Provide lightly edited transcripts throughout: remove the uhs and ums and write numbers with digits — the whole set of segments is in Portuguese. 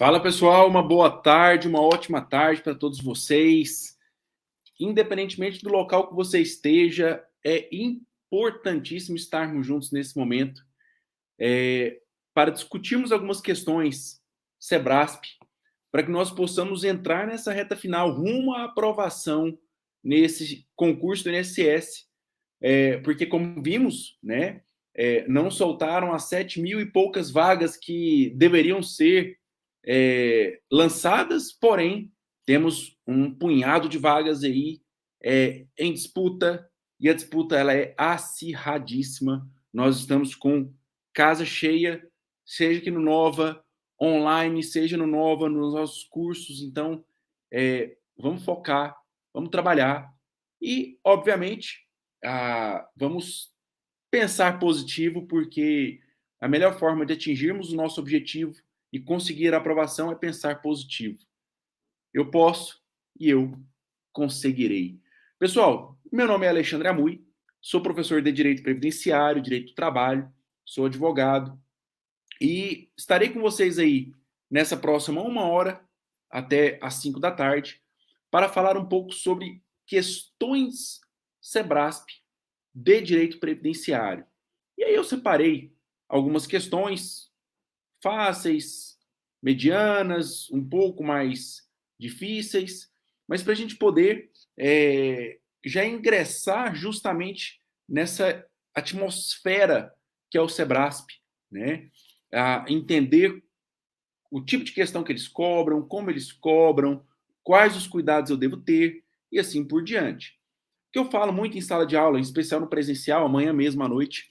Fala pessoal, uma boa tarde, uma ótima tarde para todos vocês. Independentemente do local que você esteja, é importantíssimo estarmos juntos nesse momento para discutirmos algumas questões Sebrasp, para que nós possamos entrar nessa reta final rumo à aprovação nesse concurso do INSS, porque como vimos, né, não soltaram as 7 mil e poucas vagas que deveriam ser lançadas, porém temos um punhado de vagas aí em disputa, e a disputa ela é acirradíssima. Nós estamos com casa cheia, seja aqui no Nova, online, seja no Nova, nos nossos cursos. Então, vamos focar, vamos trabalhar e, obviamente, vamos pensar positivo, porque a melhor forma de atingirmos o nosso objetivo e conseguir a aprovação é pensar positivo. Eu posso e eu conseguirei. Pessoal, meu nome é Alexandre Amui, sou professor de Direito Previdenciário, Direito do Trabalho, sou advogado e estarei com vocês aí nessa próxima 1 hora até às 5 da tarde para falar um pouco sobre questões Sebrasp de Direito Previdenciário. E aí eu separei algumas questões fáceis, medianas, um pouco mais difíceis, mas para a gente poder já ingressar justamente nessa atmosfera que é o Sebrasp, né? Entender o tipo de questão que eles cobram, como eles cobram, quais os cuidados eu devo ter e assim por diante. Que eu falo muito em sala de aula, em especial no presencial, amanhã mesmo à noite,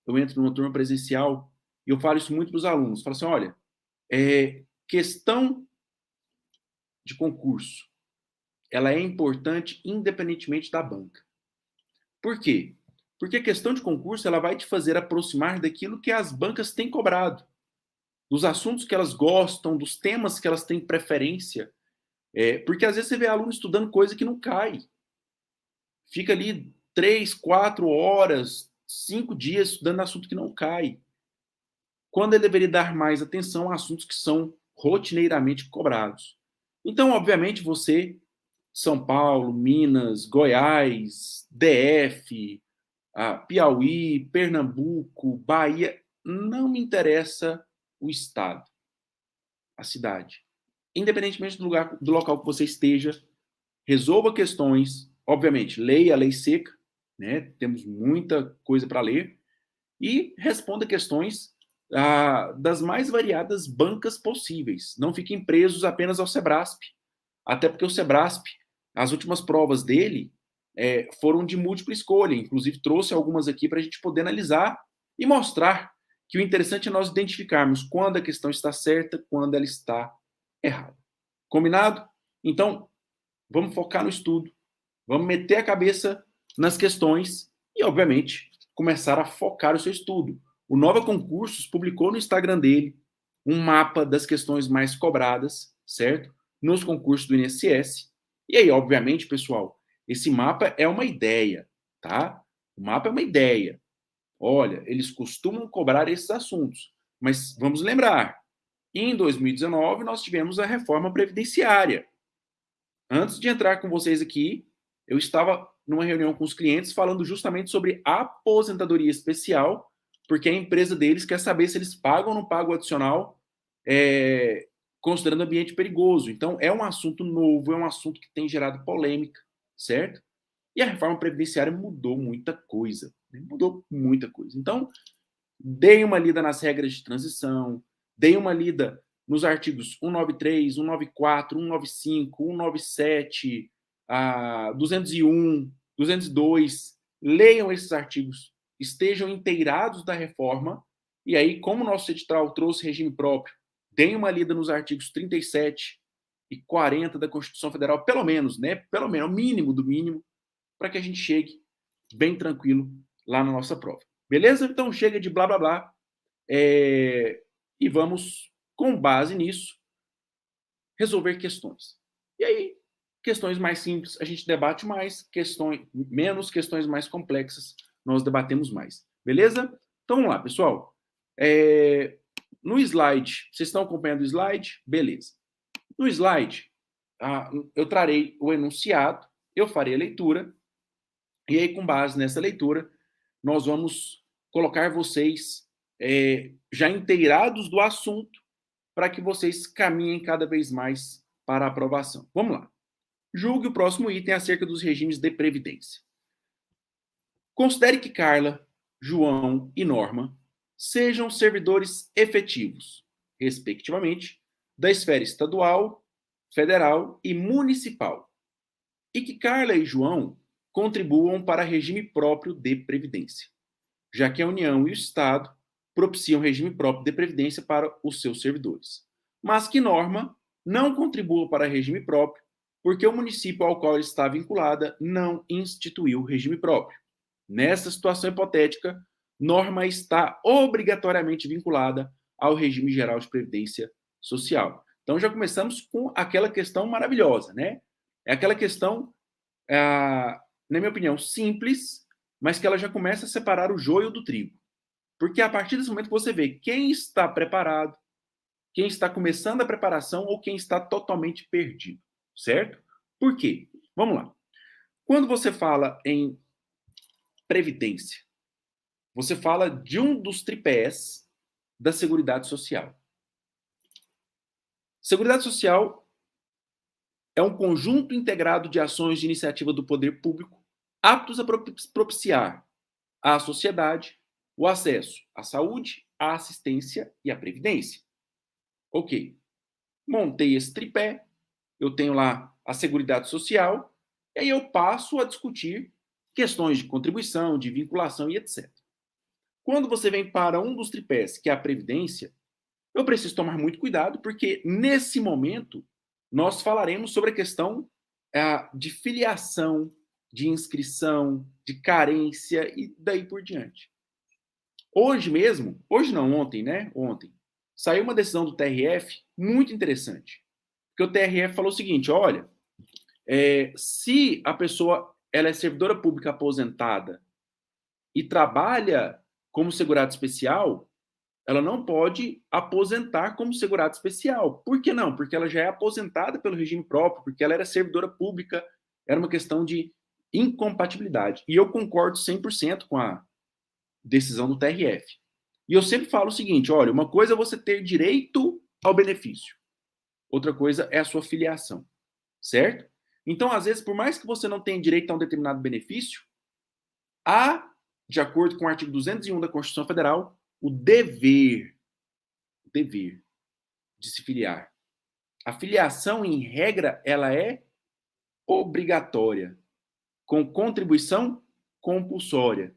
eu entro numa turma presencial e eu falo isso muito para os alunos. Falo assim, olha, questão de concurso, ela é importante independentemente da banca. Por quê? Porque a questão de concurso ela vai te fazer aproximar daquilo que as bancas têm cobrado, dos assuntos que elas gostam, dos temas que elas têm preferência. Porque às vezes você vê aluno estudando coisa que não cai. Fica ali 3, 4 horas, 5 dias estudando assunto que não cai. Quando ele deveria dar mais atenção a assuntos que são rotineiramente cobrados. Então, obviamente, você, São Paulo, Minas, Goiás, DF, Piauí, Pernambuco, Bahia, não me interessa o estado, a cidade. Independentemente do local que você esteja, resolva questões, obviamente, leia a lei seca, né? Temos muita coisa para ler, e responda questões das mais variadas bancas possíveis. Não fiquem presos apenas ao Sebrasp, até porque o Sebrasp, as últimas provas dele foram de múltipla escolha, inclusive trouxe algumas aqui para a gente poder analisar e mostrar que o interessante é nós identificarmos quando a questão está certa, quando ela está errada. Combinado? Então, vamos focar no estudo, vamos meter a cabeça nas questões e, obviamente, começar a focar o seu estudo. O Nova Concursos publicou no Instagram dele um mapa das questões mais cobradas, certo? Nos concursos do INSS. E aí, obviamente, pessoal, esse mapa é uma ideia, tá? O mapa é uma ideia. Olha, eles costumam cobrar esses assuntos, mas vamos lembrar, em 2019 nós tivemos a reforma previdenciária. Antes de entrar com vocês aqui, eu estava numa reunião com os clientes falando justamente sobre aposentadoria especial, porque a empresa deles quer saber se eles pagam ou não pagam o adicional, considerando ambiente perigoso. Então, é um assunto novo, é um assunto que tem gerado polêmica, certo? E a reforma previdenciária mudou muita coisa, né? Mudou muita coisa. Então, deem uma lida nas regras de transição, deem uma lida nos artigos 193, 194, 195, 197, 201, 202. Leiam esses artigos, estejam inteirados da reforma, e aí, como o nosso edital trouxe regime próprio, deem uma lida nos artigos 37 e 40 da Constituição Federal, pelo menos, né? Pelo menos, o mínimo do mínimo, para que a gente chegue bem tranquilo lá na nossa prova. Beleza? Então chega de blá blá blá e vamos, com base nisso, resolver questões. E aí, questões mais simples a gente debate mais, menos questões mais complexas nós debatemos mais. Beleza? Então vamos lá, pessoal. no slide, vocês estão acompanhando o slide? Beleza. No slide, eu trarei o enunciado, eu farei a leitura, e aí, com base nessa leitura, nós vamos colocar vocês já inteirados do assunto para que vocês caminhem cada vez mais para a aprovação. Vamos lá. Julgue o próximo item acerca dos regimes de previdência. Considere que Carla, João e Norma sejam servidores efetivos, respectivamente, da esfera estadual, federal e municipal, e que Carla e João contribuam para regime próprio de previdência, já que a União e o Estado propiciam regime próprio de previdência para os seus servidores, mas que Norma não contribua para regime próprio, porque o município ao qual ela está vinculada não instituiu regime próprio. Nessa situação hipotética, Norma está obrigatoriamente vinculada ao regime geral de previdência social. Então já começamos com aquela questão maravilhosa, né? É aquela questão, na minha opinião, simples, mas que ela já começa a separar o joio do trigo. Porque a partir desse momento você vê quem está preparado, quem está começando a preparação ou quem está totalmente perdido, certo? Por quê? Vamos lá. Quando você fala em previdência, você fala de um dos tripés da Seguridade Social. Seguridade Social é um conjunto integrado de ações de iniciativa do poder público aptos a propiciar à sociedade o acesso à saúde, à assistência e à previdência. Ok. Montei esse tripé, eu tenho lá a Seguridade Social, e aí eu passo a discutir questões de contribuição, de vinculação e etc. Quando você vem para um dos tripés, que é a Previdência, eu preciso tomar muito cuidado, porque nesse momento nós falaremos sobre a questão de filiação, de inscrição, de carência e daí por diante. Hoje mesmo, hoje não, ontem, né? Ontem, saiu uma decisão do TRF muito interessante. Porque o TRF falou o seguinte, olha, se a pessoa ela é servidora pública aposentada e trabalha como segurado especial, ela não pode aposentar como segurado especial. Por que não? Porque ela já é aposentada pelo regime próprio, porque ela era servidora pública, era uma questão de incompatibilidade. E eu concordo 100% com a decisão do TRF. E eu sempre falo o seguinte, olha, uma coisa é você ter direito ao benefício, outra coisa é a sua filiação, certo? Então, às vezes, por mais que você não tenha direito a um determinado benefício, há, de acordo com o artigo 201 da Constituição Federal, o dever de se filiar. A filiação, em regra, ela é obrigatória, com contribuição compulsória.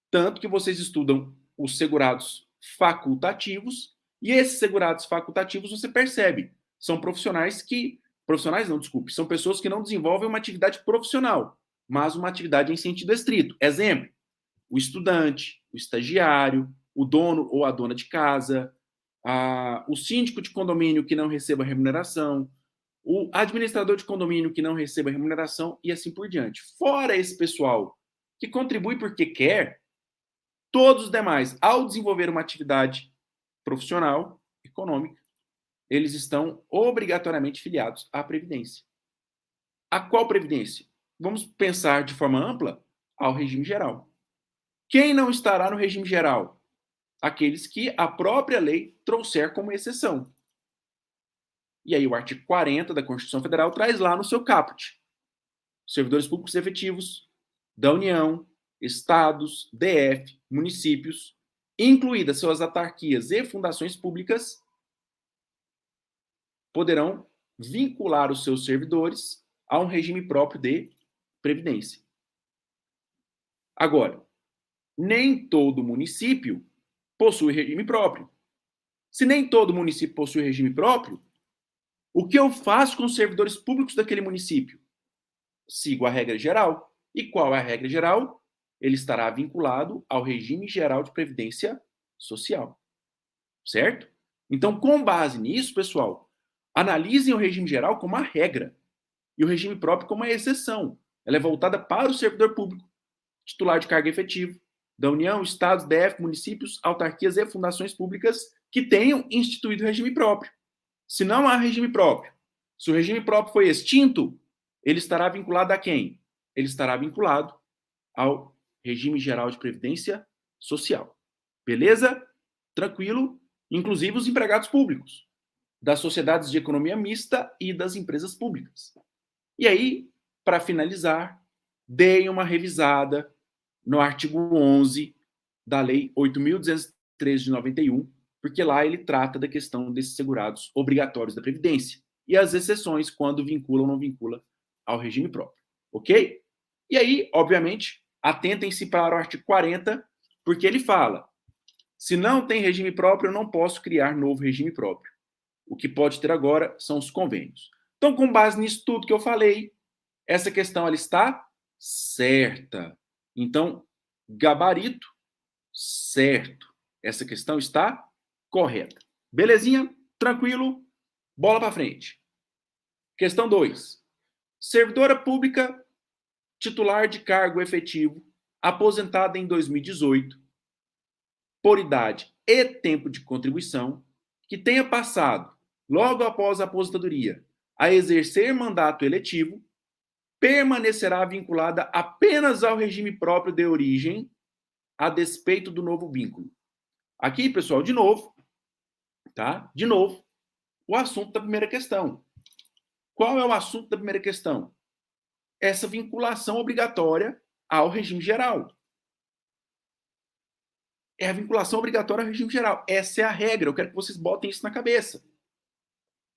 Tanto que vocês estudam os segurados facultativos, e esses segurados facultativos, você percebe, são são pessoas que não desenvolvem uma atividade profissional, mas uma atividade em sentido estrito. Exemplo, o estudante, o estagiário, o dono ou a dona de casa, o síndico de condomínio que não receba remuneração, o administrador de condomínio que não receba remuneração e assim por diante. Fora esse pessoal que contribui porque quer, todos os demais, ao desenvolver uma atividade profissional, econômica, eles estão obrigatoriamente filiados à Previdência. A qual Previdência? Vamos pensar de forma ampla ao regime geral. Quem não estará no regime geral? Aqueles que a própria lei trouxer como exceção. E aí o artigo 40 da Constituição Federal traz lá no seu caput. Servidores públicos efetivos da União, estados, DF, municípios, incluídas suas autarquias e fundações públicas, poderão vincular os seus servidores a um regime próprio de previdência. Agora, nem todo município possui regime próprio. Se nem todo município possui regime próprio, o que eu faço com os servidores públicos daquele município? Sigo a regra geral. E qual é a regra geral? Ele estará vinculado ao regime geral de previdência social. Certo? Então, com base nisso, pessoal, analisem o regime geral como a regra e o regime próprio como a exceção. Ela é voltada para o servidor público, titular de cargo efetivo, da União, estados, DF, municípios, autarquias e fundações públicas que tenham instituído regime próprio. Se não há regime próprio, se o regime próprio foi extinto, ele estará vinculado a quem? Ele estará vinculado ao regime geral de previdência social. Beleza? Tranquilo? Inclusive os empregados públicos, das sociedades de economia mista e das empresas públicas. E aí, para finalizar, deem uma revisada no artigo 11 da Lei 8.213 de 91, porque lá ele trata da questão desses segurados obrigatórios da Previdência e as exceções quando vincula ou não vincula ao regime próprio. Ok? E aí, obviamente, atentem-se para o artigo 40, porque ele fala: se não tem regime próprio, eu não posso criar novo regime próprio. O que pode ter agora são os convênios. Então, com base nisso tudo que eu falei, essa questão ela está certa. Então, gabarito certo. Essa questão está correta. Belezinha? Tranquilo? Bola para frente. Questão 2. Servidora pública titular de cargo efetivo, aposentada em 2018, por idade e tempo de contribuição, que tenha passado, logo após a aposentadoria, a exercer mandato eletivo, permanecerá vinculada apenas ao regime próprio de origem, a despeito do novo vínculo. Aqui, pessoal, de novo, tá? De novo, o assunto da primeira questão. Qual é o assunto da primeira questão? Essa vinculação obrigatória ao regime geral. É a vinculação obrigatória ao regime geral. Essa é a regra. Eu quero que vocês botem isso na cabeça.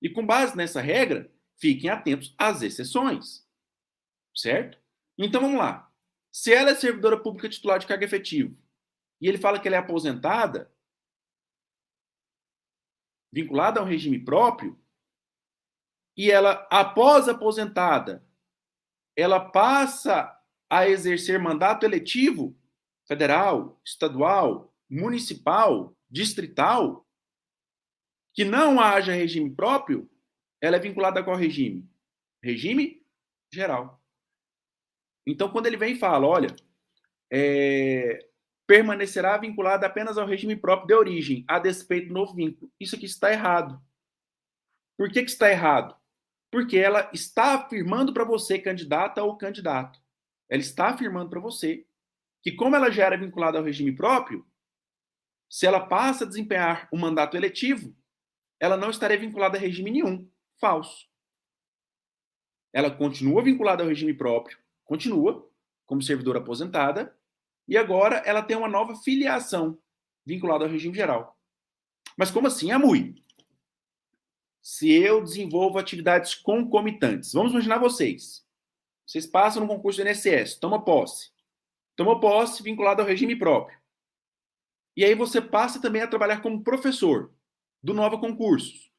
E com base nessa regra, fiquem atentos às exceções. Certo? Então vamos lá. Se ela é servidora pública titular de cargo efetivo e ele fala que ela é aposentada, vinculada ao regime próprio, e ela, após aposentada, ela passa a exercer mandato eletivo federal, estadual, municipal, distrital, que não haja regime próprio, ela é vinculada a qual regime? Regime geral. Então, quando ele vem e fala, olha, permanecerá vinculada apenas ao regime próprio de origem, a despeito do novo vínculo. Isso aqui está errado. Por que está errado? Porque ela está afirmando para você, candidata ou candidato, ela está afirmando para você que, como ela já era vinculada ao regime próprio, se ela passa a desempenhar um mandato eletivo, ela não estaria vinculada a regime nenhum. Falso. Ela continua vinculada ao regime próprio, continua como servidora aposentada, e agora ela tem uma nova filiação vinculada ao regime geral. Mas como assim, Amui? Se eu desenvolvo atividades concomitantes, vamos imaginar vocês. Vocês passam no concurso do INSS, toma posse. Toma posse vinculado ao regime próprio. E aí você passa também a trabalhar como professor do Nova Concursos.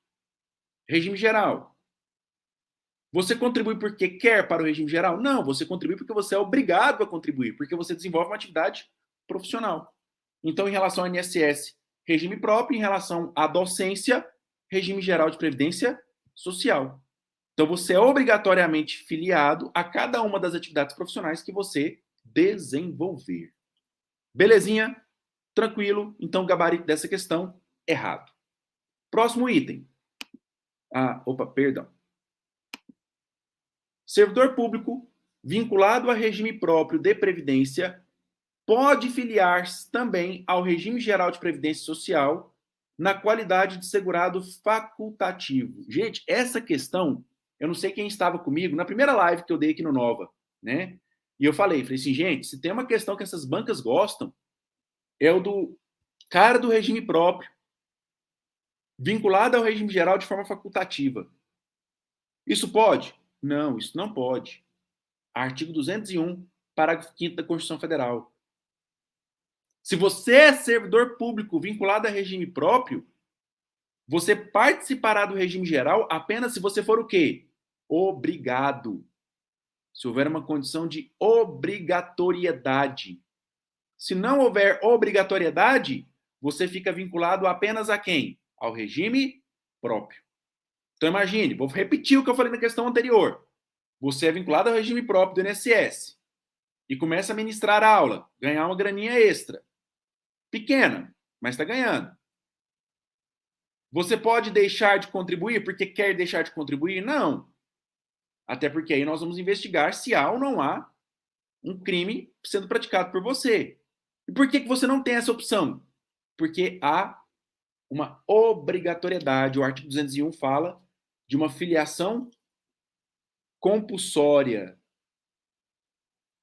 Regime geral. Você contribui porque quer para o regime geral? Não, você contribui porque você é obrigado a contribuir, porque você desenvolve uma atividade profissional. Então, em relação ao INSS, regime próprio; em relação à docência, regime geral de previdência social. Então, você é obrigatoriamente filiado a cada uma das atividades profissionais que você desenvolver. Belezinha? Tranquilo? Então, o gabarito dessa questão, errado. Próximo item. Perdão. Servidor público vinculado a regime próprio de previdência pode filiar-se também ao regime geral de previdência social na qualidade de segurado facultativo. Gente, essa questão, eu não sei quem estava comigo na primeira live que eu dei aqui no Nova, né? E eu falei assim, gente, se tem uma questão que essas bancas gostam, é o do cara do regime próprio, vinculado ao regime geral de forma facultativa. Isso pode? Não, isso não pode. Artigo 201, parágrafo 5º da Constituição Federal. Se você é servidor público vinculado a regime próprio, você participará do regime geral apenas se você for o quê? Obrigado. Se houver uma condição de obrigatoriedade. Se não houver obrigatoriedade, você fica vinculado apenas a quem? Ao regime próprio. Então imagine, vou repetir o que eu falei na questão anterior. Você é vinculado ao regime próprio do INSS e começa a ministrar aula, ganhar uma graninha extra. Pequena, mas está ganhando. Você pode deixar de contribuir porque quer deixar de contribuir? Não. Até porque aí nós vamos investigar se há ou não há um crime sendo praticado por você. E por que você não tem essa opção? Porque há uma obrigatoriedade. O artigo 201 fala de uma filiação compulsória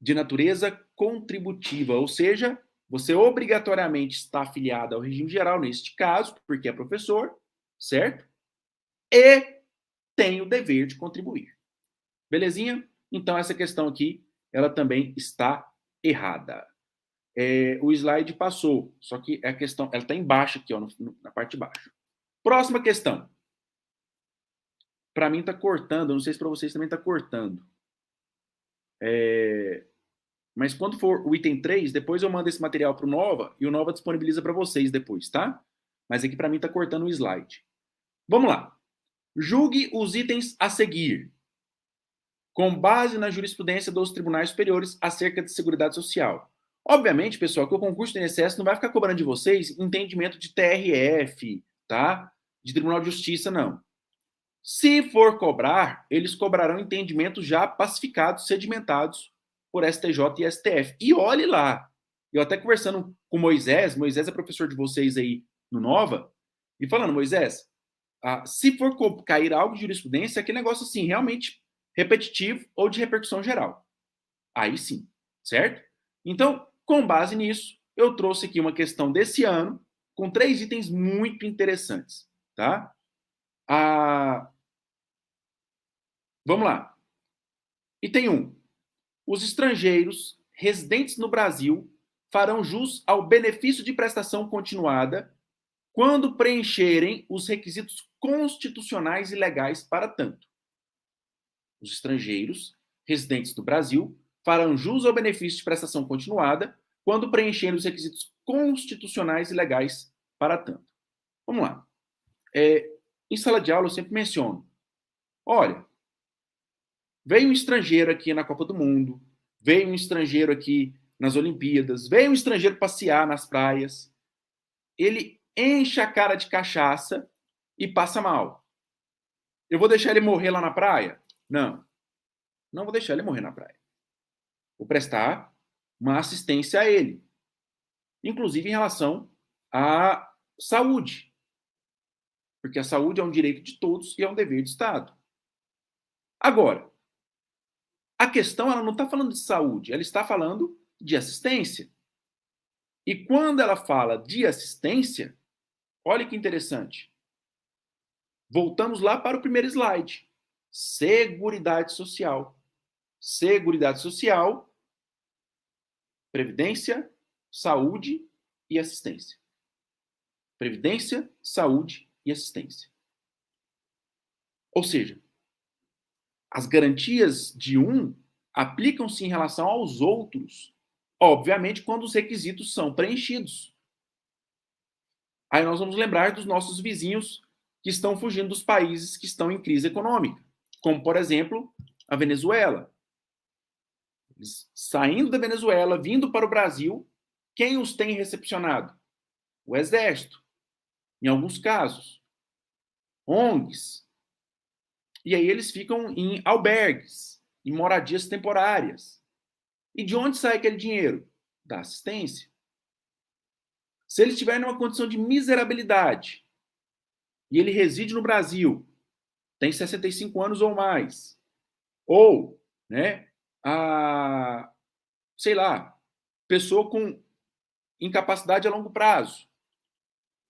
de natureza contributiva, ou seja, você obrigatoriamente está afiliado ao regime geral, neste caso, porque é professor, certo? E tem o dever de contribuir. Belezinha? Então, essa questão aqui, ela também está errada. O slide passou, só que a questão, ela está embaixo aqui, ó, na parte de baixo. Próxima questão. Para mim está cortando, não sei se para vocês também está cortando. Mas quando for o item 3, depois eu mando esse material para o Nova e o Nova disponibiliza para vocês depois, tá? Mas aqui para mim está cortando o slide. Vamos lá. Julgue os itens a seguir, com base na jurisprudência dos tribunais superiores acerca de seguridade social. Obviamente, pessoal, que o concurso do INSS não vai ficar cobrando de vocês entendimento de TRF, tá? De Tribunal de Justiça, não. Se for cobrar, eles cobrarão entendimentos já pacificados, sedimentados por STJ e STF. E olhe lá, eu até conversando com Moisés é professor de vocês aí no Nova, e falando, Moisés, se for cair algo de jurisprudência, é aquele negócio assim, realmente repetitivo ou de repercussão geral. Aí sim, certo? Então, com base nisso, eu trouxe aqui uma questão desse ano com 3 itens muito interessantes, tá? Vamos lá. Item 1. Os estrangeiros residentes no Brasil farão jus ao benefício de prestação continuada quando preencherem os requisitos constitucionais e legais para tanto. Os estrangeiros residentes no Brasil farão jus ao benefício de prestação continuada quando preencherem os requisitos constitucionais e legais para tanto. Vamos lá. Em sala de aula eu sempre menciono, olha, veio um estrangeiro aqui na Copa do Mundo, veio um estrangeiro aqui nas Olimpíadas, veio um estrangeiro passear nas praias, ele enche a cara de cachaça e passa mal. Eu vou deixar ele morrer lá na praia? Não. Não vou deixar ele morrer na praia. Vou prestar uma assistência a ele. Inclusive em relação à saúde. Porque a saúde é um direito de todos e é um dever do Estado. Agora, a questão ela não está falando de saúde, ela está falando de assistência. E quando ela fala de assistência, olha que interessante. Voltamos lá para o primeiro slide. Seguridade Social. Seguridade Social, Previdência, Saúde e Assistência. Previdência, Saúde e Assistência. Ou seja, as garantias de um aplicam-se em relação aos outros, obviamente quando os requisitos são preenchidos. Aí nós vamos lembrar dos nossos vizinhos que estão fugindo dos países que estão em crise econômica, como, por exemplo, a Venezuela. Eles, saindo da Venezuela, vindo para o Brasil, quem os tem recepcionado? O Exército, em alguns casos. ONGs. E aí eles ficam em albergues, em moradias temporárias. E de onde sai aquele dinheiro? Da assistência. Se ele estiver numa condição de miserabilidade e ele reside no Brasil, tem 65 anos ou mais, ou, né, sei lá, pessoa com incapacidade a longo prazo,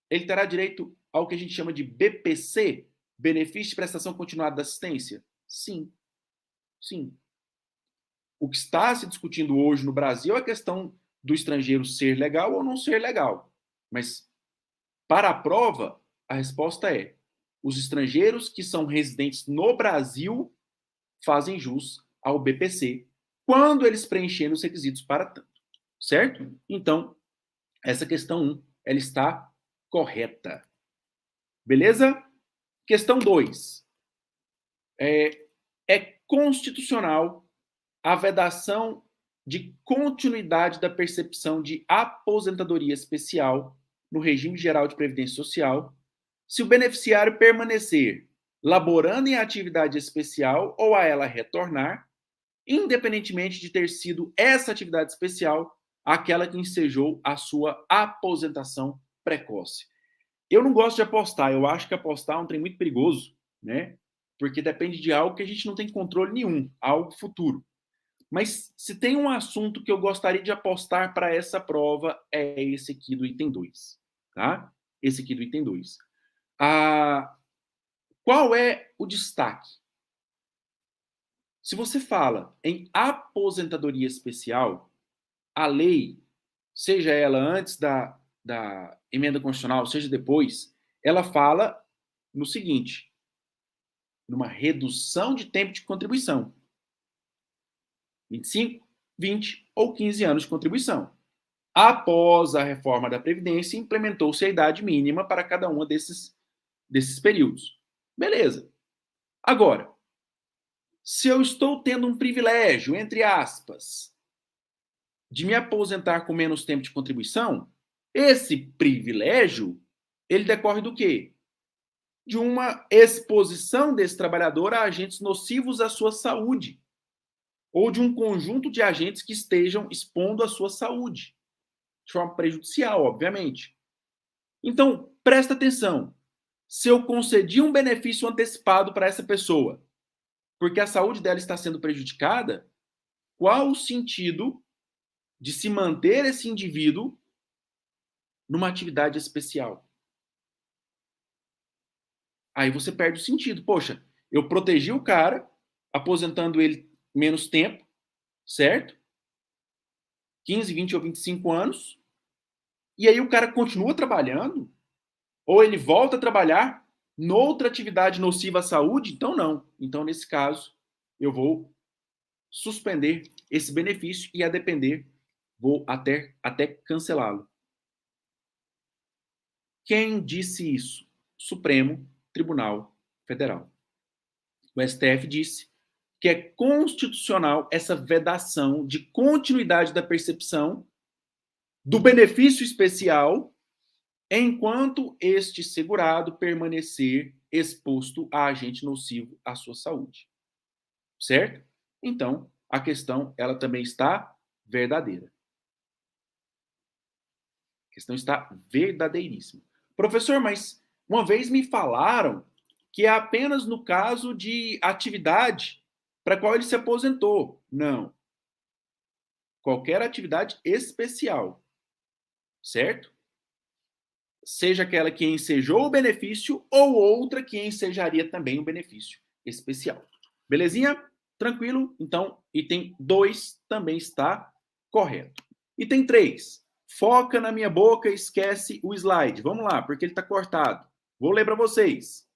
ele terá direito ao que a gente chama de BPC, benefício de prestação continuada da assistência? Sim. Sim. O que está se discutindo hoje no Brasil é a questão do estrangeiro ser legal ou não ser legal. Mas, para a prova, a resposta é: os estrangeiros que são residentes no Brasil fazem jus ao BPC quando eles preencherem os requisitos para tanto. Certo? Então, essa questão 1, ela está correta. Beleza? Questão 2. É constitucional a vedação de continuidade da percepção de aposentadoria especial no regime geral de previdência social se o beneficiário permanecer laborando em atividade especial ou a ela retornar, independentemente de ter sido essa atividade especial aquela que ensejou a sua aposentação precoce. Eu não gosto de apostar, eu acho que apostar é um trem muito perigoso, né? Porque depende de algo que a gente não tem controle nenhum, algo futuro. Mas se tem um assunto que eu gostaria de apostar para essa prova, é esse aqui do item 2, tá? Esse aqui do item 2. Qual é o destaque? Se você fala em aposentadoria especial, a lei, seja ela antes da emenda constitucional, seja depois, ela fala no seguinte, numa redução de tempo de contribuição. 25, 20 ou 15 anos de contribuição. Após a reforma da Previdência, implementou-se a idade mínima para cada um desses períodos. Beleza. Agora, se eu estou tendo um privilégio, entre aspas, de me aposentar com menos tempo de contribuição, esse privilégio, ele decorre do quê? De uma exposição desse trabalhador a agentes nocivos à sua saúde, ou de um conjunto de agentes que estejam expondo a sua saúde, de forma prejudicial, obviamente. Então, presta atenção. Se eu concedi um benefício antecipado para essa pessoa, porque a saúde dela está sendo prejudicada, qual o sentido de se manter esse indivíduo numa atividade especial? Aí você perde o sentido. Poxa, eu protegi o cara, aposentando ele menos tempo, certo? 15, 20 ou 25 anos. E aí o cara continua trabalhando? Ou ele volta a trabalhar noutra atividade nociva à saúde? Então não. Então, nesse caso, eu vou suspender esse benefício e, a depender, vou até cancelá-lo. Quem disse isso? Supremo Tribunal Federal. O STF disse que é constitucional essa vedação de continuidade da percepção do benefício especial enquanto este segurado permanecer exposto a agente nocivo à sua saúde. Certo? Então, a questão ela também está verdadeira. A questão está verdadeiríssima. Professor, mas uma vez me falaram que é apenas no caso de atividade para a qual ele se aposentou. Não. Qualquer atividade especial. Certo? Seja aquela que ensejou o benefício ou outra que ensejaria também o benefício especial. Belezinha? Tranquilo? Então, item 2 também está correto. Item 3. Foca na minha boca e esquece o slide. Vamos lá, porque ele está cortado. Vou ler para vocês.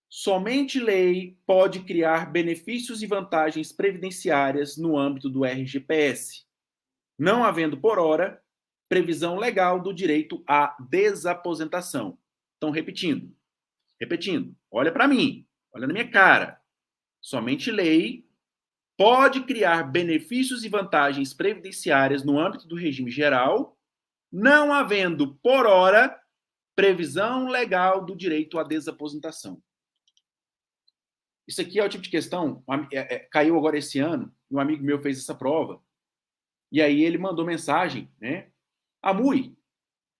Somente lei pode criar benefícios e vantagens previdenciárias no âmbito do RGPS, não havendo, por hora, previsão legal do direito à desaposentação. Então, repetindo, olha para mim, olha na minha cara. Somente lei pode criar benefícios e vantagens previdenciárias no âmbito do regime geral, não havendo, por hora, previsão legal do direito à desaposentação. Isso aqui é o tipo de questão, caiu agora esse ano, um amigo meu fez essa prova, e aí ele mandou mensagem, né? Amui,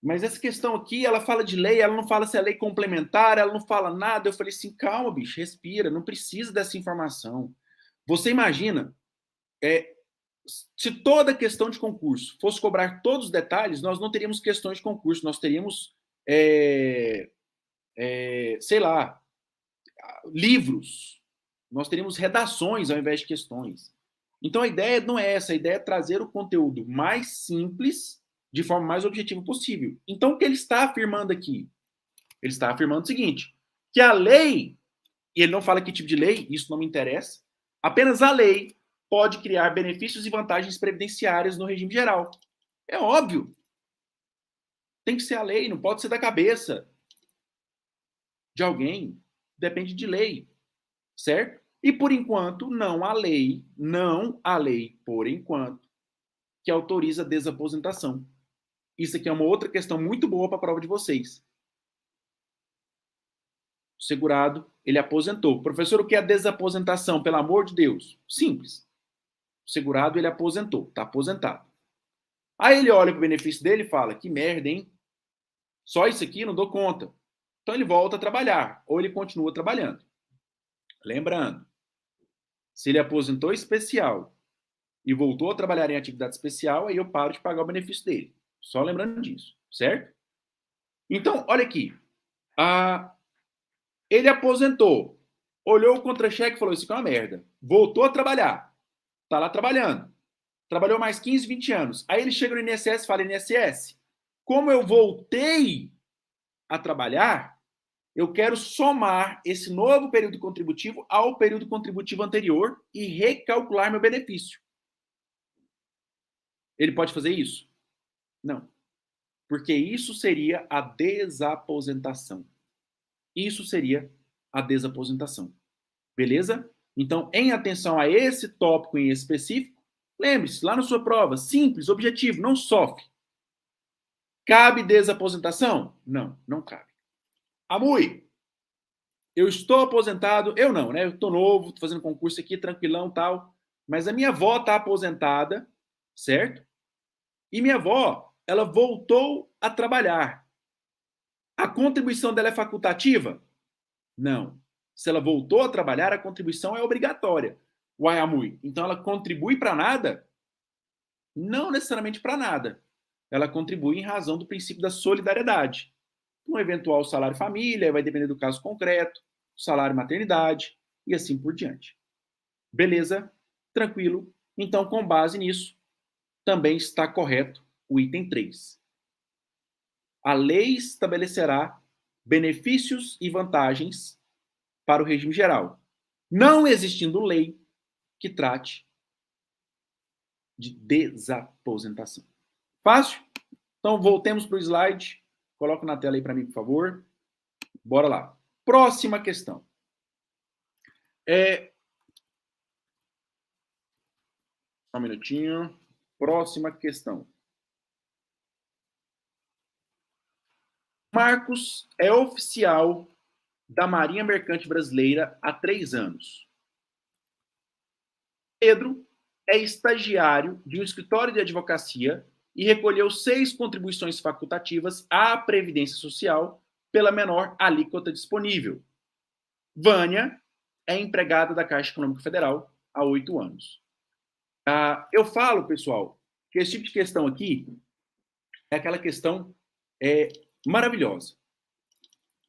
mas essa questão aqui, ela fala de lei, ela não fala se é lei complementar, ela não fala nada. Eu falei assim, calma, bicho, respira, não precisa dessa informação. Você imagina, se toda questão de concurso fosse cobrar todos os detalhes, nós não teríamos questões de concurso, nós teríamos, sei lá, livros, nós teríamos redações ao invés de questões. Então a ideia não é essa, a ideia é trazer o conteúdo mais simples, de forma mais objetiva possível. Então o que ele está afirmando aqui? Ele está afirmando o seguinte, que a lei, e ele não fala que tipo de lei, isso não me interessa, apenas a lei pode criar benefícios e vantagens previdenciárias no regime geral. É óbvio. Tem que ser a lei, não pode ser da cabeça de alguém. Depende de lei, certo? E por enquanto, não há lei, por enquanto, que autoriza a desaposentação. Isso aqui é uma outra questão muito boa para a prova de vocês. O segurado, ele aposentou. Professor, o que é desaposentação? Pelo amor de Deus. Simples. O segurado, ele aposentou. Está aposentado. Aí ele olha para o benefício dele e fala, que merda, hein? Só isso aqui não dou conta. Então ele volta a trabalhar. Ou ele continua trabalhando. Lembrando, se ele aposentou especial e voltou a trabalhar em atividade especial, aí eu paro de pagar o benefício dele. Só lembrando disso, certo? Então, olha aqui. Ele aposentou, olhou o contra-cheque e falou, isso aqui é uma merda. Voltou a trabalhar. Tá lá trabalhando. Trabalhou mais 15, 20 anos. Aí ele chega no INSS e fala, INSS, como eu voltei a trabalhar, eu quero somar esse novo período contributivo ao período contributivo anterior e recalcular meu benefício. Ele pode fazer isso? Não. Porque isso seria a desaposentação. Isso seria a desaposentação. Beleza? Então, em atenção a esse tópico em específico, lembre-se, lá na sua prova, simples, objetivo, não sofre. Cabe desaposentação? Não, não cabe. Amui, eu estou aposentado, eu não, né? Eu estou novo, estou fazendo concurso aqui, tranquilão tal, mas a minha avó está aposentada, certo? E minha avó, ela voltou a trabalhar. A contribuição dela é facultativa? Não. Se ela voltou a trabalhar, a contribuição é obrigatória. Uai, Amui, então ela contribui para nada? Não necessariamente para nada. Ela contribui em razão do princípio da solidariedade. Um eventual salário família, vai depender do caso concreto, salário maternidade e assim por diante. Beleza? Tranquilo? Então, com base nisso, também está correto o item 3. A lei estabelecerá benefícios e vantagens para o regime geral, não existindo lei que trate de desaposentação. Fácil? Então, voltemos para o slide. Coloca na tela aí para mim, por favor. Bora lá. Próxima questão. Só um minutinho. Próxima questão. Marcos é oficial da Marinha Mercante Brasileira há 3 anos. Pedro é estagiário de um escritório de advocacia e recolheu 6 contribuições facultativas à Previdência Social pela menor alíquota disponível. Vânia é empregada da Caixa Econômica Federal há 8 anos. Eu falo, pessoal, que esse tipo de questão aqui é aquela questão maravilhosa.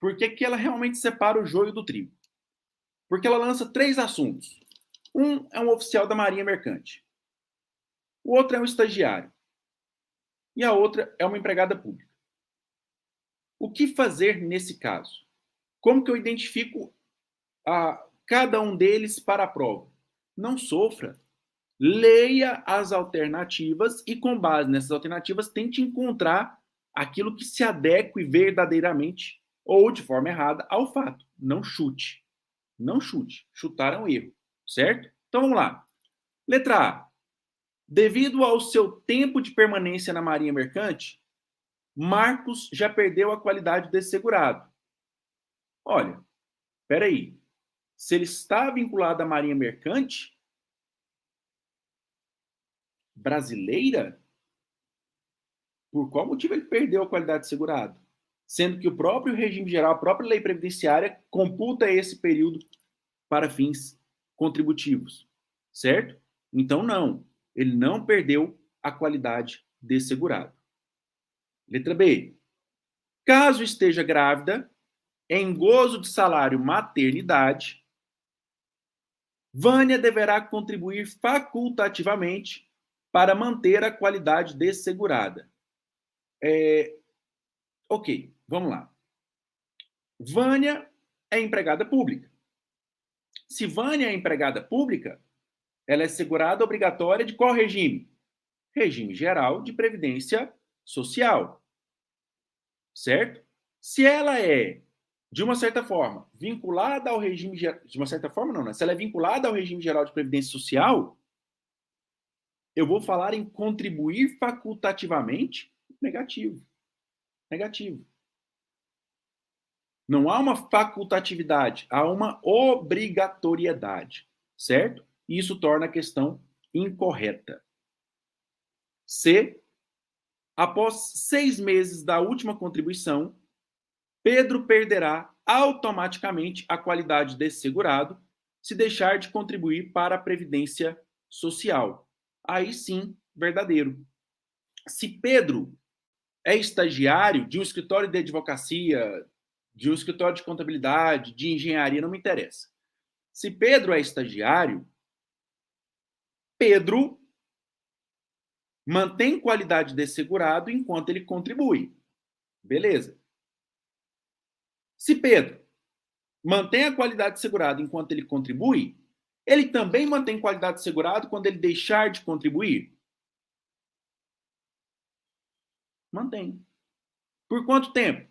Por que ela realmente separa o joio do trigo? Porque ela lança 3 assuntos. Um é um oficial da Marinha Mercante. O outro é um estagiário. E a outra é uma empregada pública. O que fazer nesse caso? Como que eu identifico cada um deles para a prova? Não sofra. Leia as alternativas e, com base nessas alternativas, tente encontrar aquilo que se adeque verdadeiramente ou de forma errada ao fato. Não chute. Não chute. Chutar é um erro, certo? Então vamos lá. Letra A. Devido ao seu tempo de permanência na Marinha Mercante, Marcos já perdeu a qualidade de segurado. Olha, espera aí. Se ele está vinculado à Marinha Mercante brasileira, por qual motivo ele perdeu a qualidade de segurado? Sendo que o próprio regime geral, a própria lei previdenciária, computa esse período para fins contributivos, certo? Então, não. Ele não perdeu a qualidade de segurado. Letra B. Caso esteja grávida, em gozo de salário maternidade, Vânia deverá contribuir facultativamente para manter a qualidade de segurada. Ok, vamos lá. Vânia é empregada pública. Se Vânia é empregada pública, ela é segurada obrigatória de qual regime? Regime geral de previdência social. Certo? Se ela é, de uma certa forma, vinculada ao regime... De uma certa forma, não, né? Se ela é vinculada ao regime geral de previdência social, eu vou falar em contribuir facultativamente negativo. Negativo. Não há uma facultatividade, há uma obrigatoriedade, certo? E isso torna a questão incorreta. C. Após 6 meses da última contribuição, Pedro perderá automaticamente a qualidade de segurado se deixar de contribuir para a Previdência Social. Aí sim, verdadeiro. Se Pedro é estagiário de um escritório de advocacia, de um escritório de contabilidade, de engenharia, não me interessa. Se Pedro é estagiário, Pedro mantém qualidade de segurado enquanto ele contribui. Beleza. Se Pedro mantém a qualidade de segurado enquanto ele contribui, ele também mantém qualidade de segurado quando ele deixar de contribuir? Mantém. Por quanto tempo?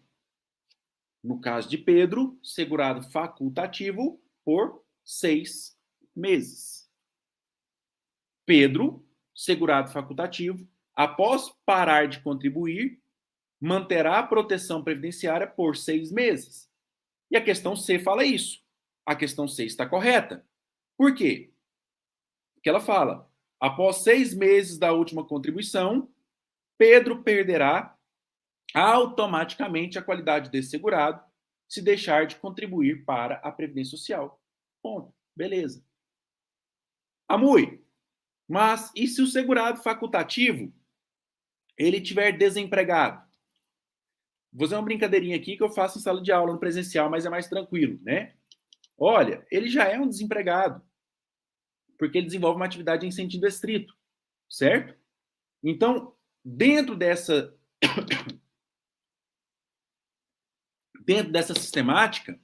No caso de Pedro, segurado facultativo por 6 meses. Pedro, segurado facultativo, após parar de contribuir, manterá a proteção previdenciária por 6 meses. E a questão C fala isso. A questão C está correta. Por quê? Porque ela fala, após 6 meses da última contribuição, Pedro perderá automaticamente a qualidade de segurado se deixar de contribuir para a Previdência Social. Ponto. Beleza. Amui, mas e se o segurado facultativo ele tiver desempregado? Vou fazer uma brincadeirinha aqui que eu faço em sala de aula no presencial, mas é mais tranquilo, né? Olha, ele já é um desempregado, porque ele desenvolve uma atividade em sentido estrito, certo? Então, dentro dessa sistemática,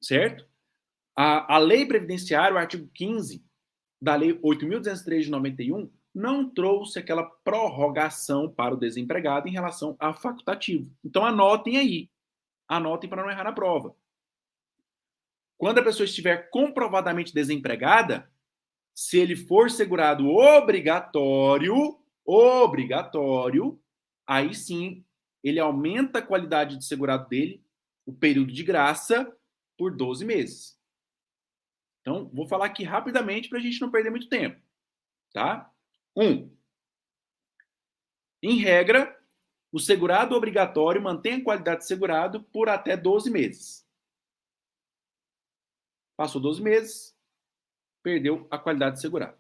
certo? A lei previdenciária, o artigo 15 da lei 8.203 de 91, não trouxe aquela prorrogação para o desempregado em relação a facultativo. Então, anotem aí. Anotem para não errar na prova. Quando a pessoa estiver comprovadamente desempregada, se ele for segurado obrigatório, aí sim ele aumenta a qualidade de segurado dele, o período de graça, por 12 meses. Então, vou falar aqui rapidamente para a gente não perder muito tempo. Tá? 1. Em regra, o segurado obrigatório mantém a qualidade de segurado por até 12 meses. Passou 12 meses, perdeu a qualidade de segurado.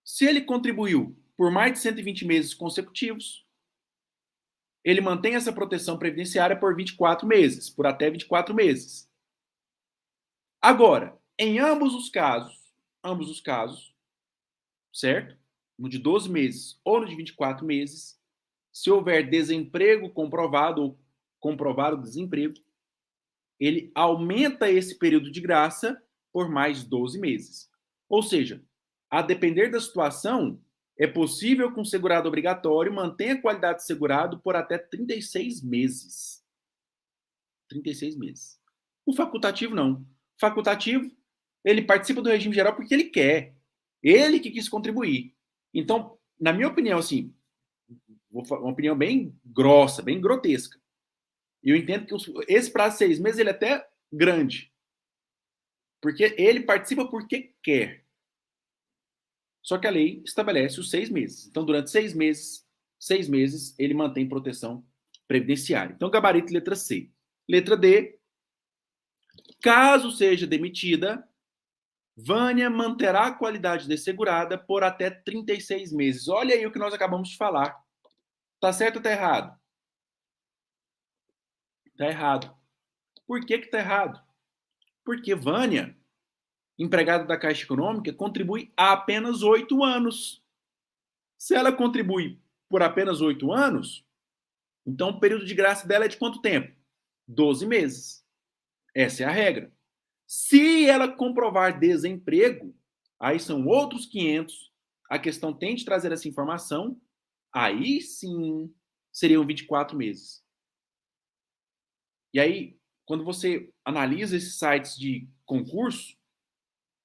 Se ele contribuiu por mais de 120 meses consecutivos, ele mantém essa proteção previdenciária por 24 meses, por até 24 meses. Agora, em ambos os casos, certo? No de 12 meses ou no de 24 meses, se houver desemprego comprovado ou comprovar o desemprego, ele aumenta esse período de graça por mais 12 meses. Ou seja, a depender da situação, é possível que um segurado obrigatório mantenha a qualidade de segurado por até 36 meses. 36 meses. O facultativo, não. Facultativo, ele participa do regime geral porque ele quer. Ele que quis contribuir. Então, na minha opinião, assim, uma opinião bem grossa, bem grotesca. Eu entendo que esse prazo de 6 meses ele é até grande. Porque ele participa porque quer. Só que a lei estabelece os 6 meses. Então, durante 6 meses, ele mantém proteção previdenciária. Então, gabarito letra C. Letra D. Caso seja demitida, Vânia manterá a qualidade de segurada por até 36 meses. Olha aí o que nós acabamos de falar. Tá certo ou tá errado? Tá errado. Por que tá errado? Porque Vânia, empregada da Caixa Econômica, contribui há apenas 8 anos. Se ela contribui por apenas 8 anos, então o período de graça dela é de quanto tempo? 12 meses. Essa é a regra. Se ela comprovar desemprego, aí são outros 500. A questão tem de trazer essa informação. Aí sim seriam 24 meses. E aí, quando você analisa esses sites de concurso,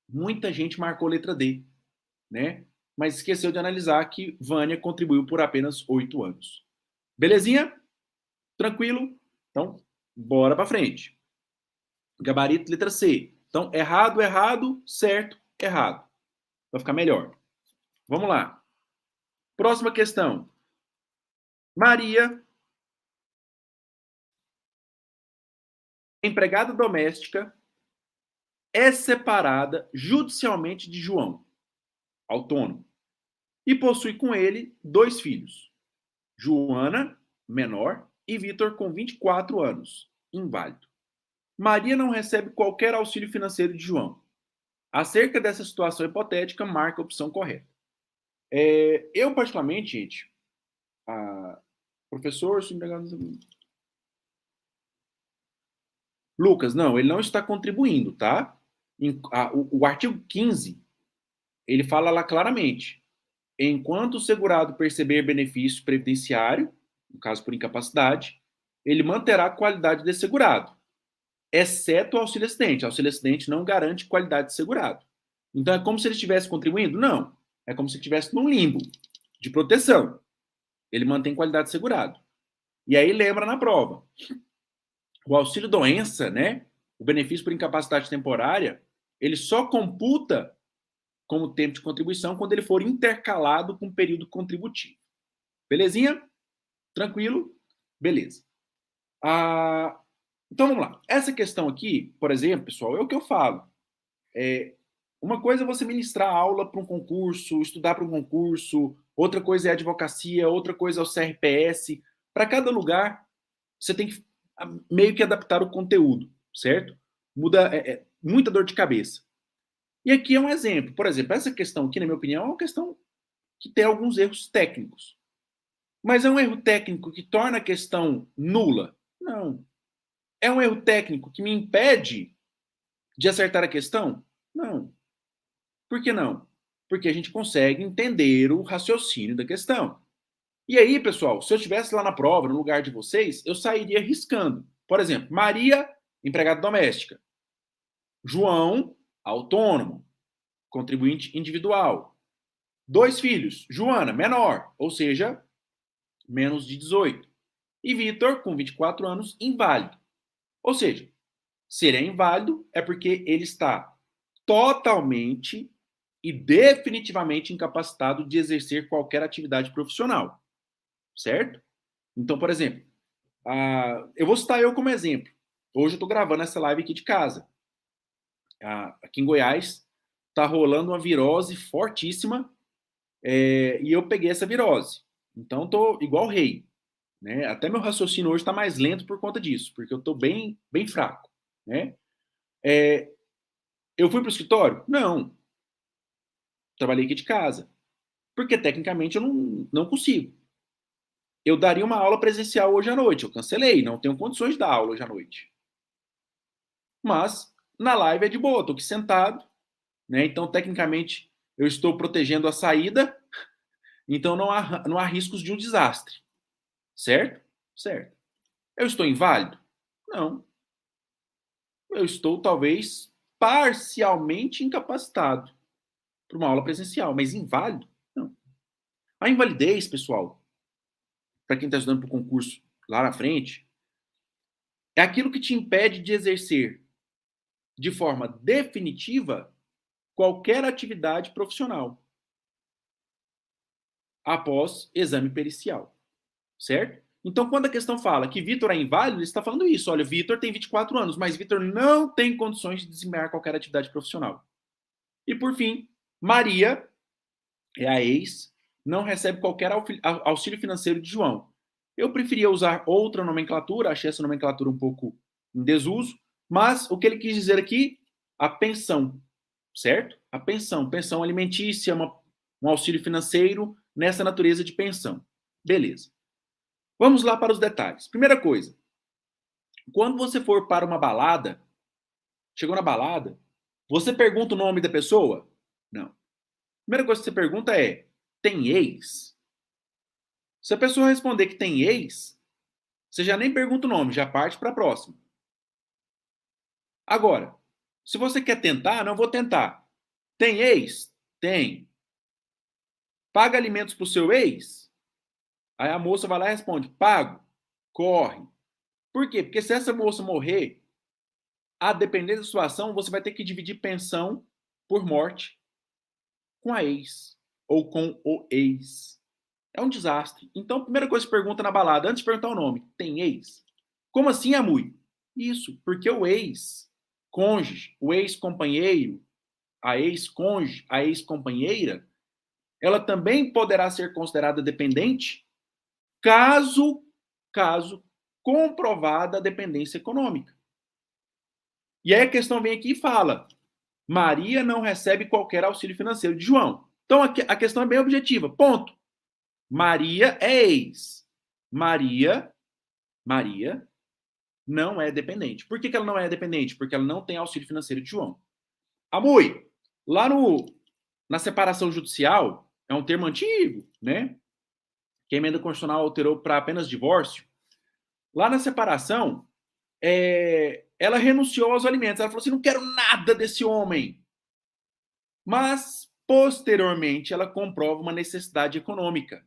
muita gente marcou letra D, né? Mas esqueceu de analisar que Vânia contribuiu por apenas 8 anos. Belezinha? Tranquilo? Então, Bora para frente. Gabarito, letra C. Então, errado, errado, certo, errado. Vai ficar melhor. Vamos lá. Próxima questão. Maria, empregada doméstica, é separada judicialmente de João, autônomo, e possui com ele 2 filhos. Joana, menor, e Vitor, com 24 anos, inválido. Maria não recebe qualquer auxílio financeiro de João. Acerca dessa situação hipotética, marca a opção correta. Eu, particularmente, gente, professor, Lucas, não, ele não está contribuindo, tá? O artigo 15, ele fala lá claramente: enquanto o segurado perceber benefício previdenciário, no caso por incapacidade, ele manterá a qualidade de segurado, exceto o auxílio acidente. O auxílio acidente não garante qualidade de segurado. Então é como se ele estivesse contribuindo? Não. É como se ele estivesse num limbo de proteção. Ele mantém qualidade de segurado. E aí lembra na prova. O auxílio doença, né? O benefício por incapacidade temporária, ele só computa como tempo de contribuição quando ele for intercalado com o período contributivo. Belezinha? Tranquilo? Beleza. Então vamos lá. Essa questão aqui, por exemplo, pessoal, é o que eu falo. Uma coisa é você ministrar aula para um concurso, estudar para um concurso, outra coisa é a advocacia, outra coisa é o CRPS. Para cada lugar, você tem que meio que adaptar o conteúdo, certo? Muda muita dor de cabeça. E aqui é um exemplo. Por exemplo, essa questão aqui, na minha opinião, é uma questão que tem alguns erros técnicos. Mas é um erro técnico que torna a questão nula? Não. É um erro técnico que me impede de acertar a questão? Não. Por que não? Porque a gente consegue entender o raciocínio da questão. E aí, pessoal, se eu estivesse lá na prova, no lugar de vocês, eu sairia riscando. Por exemplo, Maria, empregada doméstica. João, autônomo, contribuinte individual. 2 filhos, Joana, menor, ou seja, menos de 18. E Vitor, com 24 anos, inválido. Ou seja, se ele é inválido, é porque ele está totalmente e definitivamente incapacitado de exercer qualquer atividade profissional. Certo? Então, por exemplo, eu vou citar eu como exemplo. Hoje eu estou gravando essa live aqui de casa. Aqui em Goiás está rolando uma virose fortíssima e eu peguei essa virose. Então, estou igual rei. Né? Até meu raciocínio hoje está mais lento por conta disso, porque eu estou bem, bem fraco. Né? Eu fui para o escritório? Não. Trabalhei aqui de casa. Porque tecnicamente eu não consigo. Eu daria uma aula presencial hoje à noite. Eu cancelei, não tenho condições de dar aula hoje à noite. Mas na live é de boa, estou aqui sentado, né? Então, tecnicamente, eu estou protegendo a saída, então não há riscos de um desastre. Certo? Certo. Eu estou inválido? Não. Eu estou, talvez, parcialmente incapacitado para uma aula presencial, mas inválido? Não. A invalidez, pessoal, para quem está estudando para o concurso lá na frente, é aquilo que te impede de exercer de forma definitiva qualquer atividade profissional após exame pericial, certo? Então, quando a questão fala que Vitor é inválido, ele está falando isso. Olha, Vitor tem 24 anos, mas Vitor não tem condições de desempenhar qualquer atividade profissional. E, por fim, Maria, é a ex, não recebe qualquer auxílio financeiro de João. Eu preferia usar outra nomenclatura, achei essa nomenclatura um pouco em desuso, mas o que ele quis dizer aqui, a pensão, certo? A pensão, pensão alimentícia, um auxílio financeiro nessa natureza de pensão. Beleza. Vamos lá para os detalhes. Primeira coisa, quando você for para uma balada, chegou na balada, você pergunta o nome da pessoa? Não. Primeira coisa que você pergunta é: tem ex? Se a pessoa responder que tem ex, você já nem pergunta o nome, já parte para a próxima. Agora, se você quer tentar, não vou tentar. Tem ex? Tem. Paga alimentos para o seu ex? Aí a moça vai lá e responde: pago. Corre. Por quê? Porque se essa moça morrer, a depender da situação, você vai ter que dividir pensão por morte com a ex ou com o ex. É um desastre. Então, a primeira coisa que pergunta na balada, antes de perguntar o nome, tem ex? Como assim, Amui? Isso, porque o ex-cônjuge, o ex-companheiro, a ex-cônjuge, a ex-companheira, ela também poderá ser considerada dependente caso comprovada a dependência econômica. E aí a questão vem aqui e fala: Maria não recebe qualquer auxílio financeiro de João. Então a questão é bem objetiva. Ponto. Maria é ex. Maria não é dependente. Por que ela não é dependente? Porque ela não tem auxílio financeiro de João. Amui, lá na separação judicial, é um termo antigo, né? Que a emenda constitucional alterou para apenas divórcio. Lá na separação, ela renunciou aos alimentos. Ela falou assim: não quero nada desse homem. Mas, posteriormente, ela comprova uma necessidade econômica,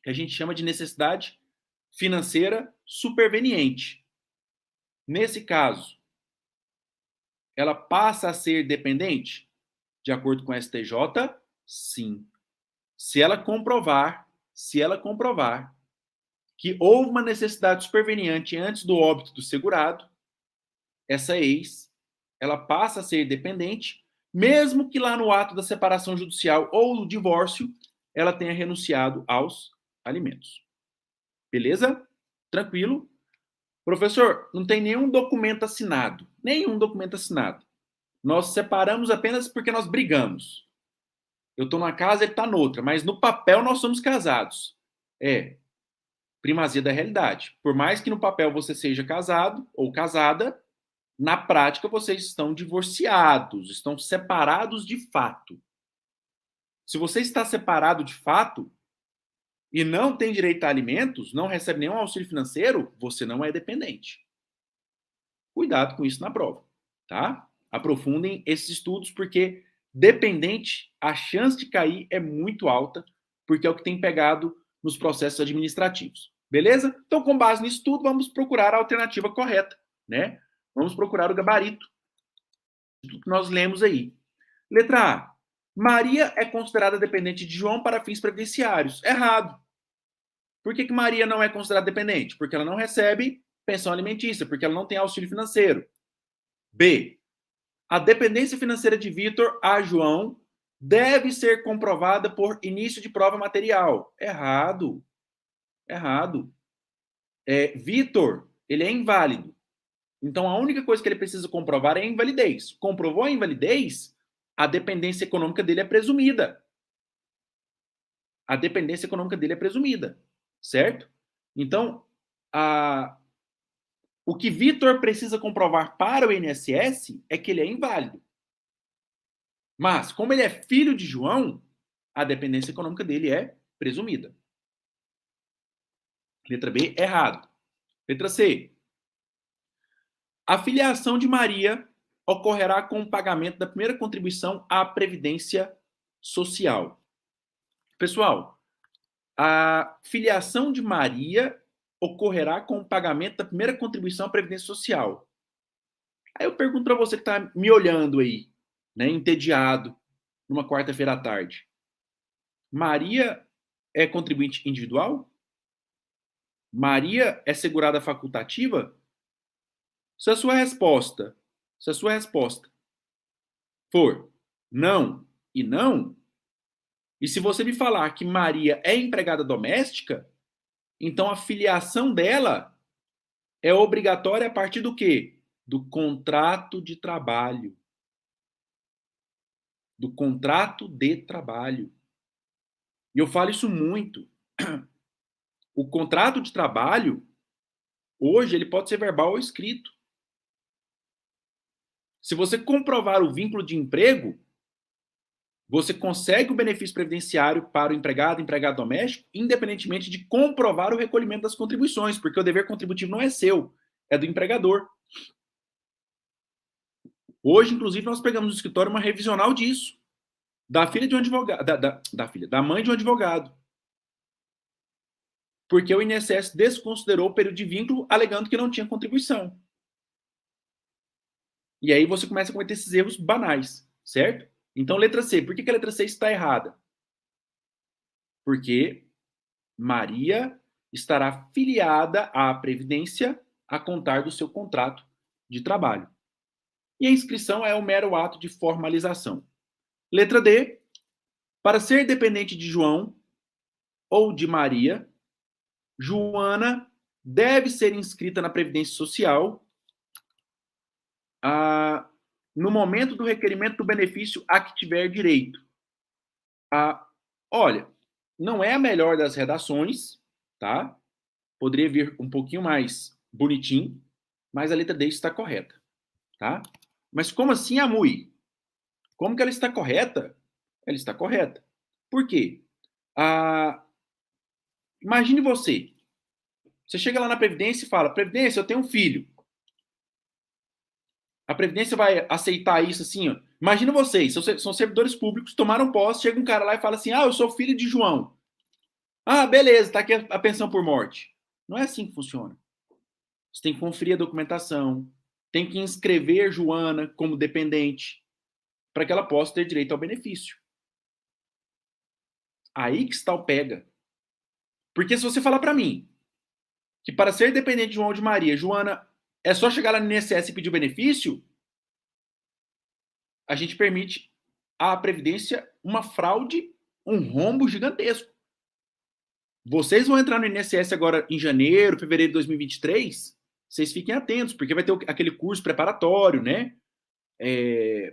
que a gente chama de necessidade financeira superveniente. Nesse caso, ela passa a ser dependente? De acordo com o STJ, sim. Se ela comprovar que houve uma necessidade superveniente antes do óbito do segurado, essa ex, ela passa a ser dependente, mesmo que lá no ato da separação judicial ou do divórcio, ela tenha renunciado aos alimentos. Beleza? Tranquilo? Professor, não tem nenhum documento assinado. Nenhum documento assinado. Nós separamos apenas porque nós brigamos. Eu estou numa casa, ele está noutra, mas no papel nós somos casados. É primazia da realidade. Por mais que no papel você seja casado ou casada, na prática vocês estão divorciados, estão separados de fato. Se você está separado de fato e não tem direito a alimentos, não recebe nenhum auxílio financeiro, você não é dependente. Cuidado com isso na prova, tá? Aprofundem esses estudos, porque dependente, a chance de cair é muito alta, porque é o que tem pegado nos processos administrativos. Beleza? Então, com base nisso tudo, vamos procurar a alternativa correta, né? Vamos procurar o gabarito do que nós lemos aí. Letra A. Maria é considerada dependente de João para fins previdenciários. Errado. Por que Maria não é considerada dependente? Porque ela não recebe pensão alimentícia, porque ela não tem auxílio financeiro. B. A dependência financeira de Vitor a João deve ser comprovada por início de prova material. Errado. Errado. Vitor, ele é inválido. Então, a única coisa que ele precisa comprovar é a invalidez. Comprovou a invalidez, a dependência econômica dele é presumida. A dependência econômica dele é presumida. Certo? Então, o que Vitor precisa comprovar para o INSS é que ele é inválido. Mas, como ele é filho de João, a dependência econômica dele é presumida. Letra B, errado. Letra C. A filiação de Maria ocorrerá com o pagamento da primeira contribuição à Previdência Social. Pessoal, a filiação de Maria ocorrerá com o pagamento da primeira contribuição à Previdência Social. Aí eu pergunto para você que está me olhando aí, né, entediado, numa quarta-feira à tarde. Maria é contribuinte individual? Maria é segurada facultativa? Se a sua resposta for não e não, e se você me falar que Maria é empregada doméstica, então a filiação dela é obrigatória a partir do quê? Do contrato de trabalho. Do contrato de trabalho. E eu falo isso muito. O contrato de trabalho, hoje, ele pode ser verbal ou escrito. Se você comprovar o vínculo de emprego, você consegue o benefício previdenciário para o empregado doméstico, independentemente de comprovar o recolhimento das contribuições, porque o dever contributivo não é seu, é do empregador. Hoje, inclusive, nós pegamos no escritório uma revisional disso, da filha de um advogado, da mãe de um advogado. Porque o INSS desconsiderou o período de vínculo, alegando que não tinha contribuição. E aí você começa a cometer esses erros banais, certo? Então, letra C. Por que a letra C está errada? Porque Maria estará filiada à Previdência a contar do seu contrato de trabalho. E a inscrição é um mero ato de formalização. Letra D. Para ser dependente de João ou de Maria, Joana deve ser inscrita na Previdência Social no momento do requerimento do benefício a que tiver direito. Olha, não é a melhor das redações, tá? Poderia vir um pouquinho mais bonitinho, mas a letra D está correta, tá? Mas como assim a MUI? Como que ela está correta? Ela está correta. Por quê? Imagine você. Você chega lá na Previdência e fala, Previdência, eu tenho um filho. A Previdência vai aceitar isso assim, ó. Imagina vocês, são servidores públicos, tomaram posse, chega um cara lá e fala assim, eu sou filho de João. Beleza, tá aqui a pensão por morte. Não é assim que funciona. Você tem que conferir a documentação, tem que inscrever Joana como dependente, para que ela possa ter direito ao benefício. Aí que está o pega. Porque se você falar para mim que para ser dependente de João ou de Maria, Joana, é só chegar lá no INSS e pedir o benefício, a gente permite à Previdência uma fraude, um rombo gigantesco. Vocês vão entrar no INSS agora em janeiro, fevereiro de 2023, vocês fiquem atentos, porque vai ter aquele curso preparatório, né?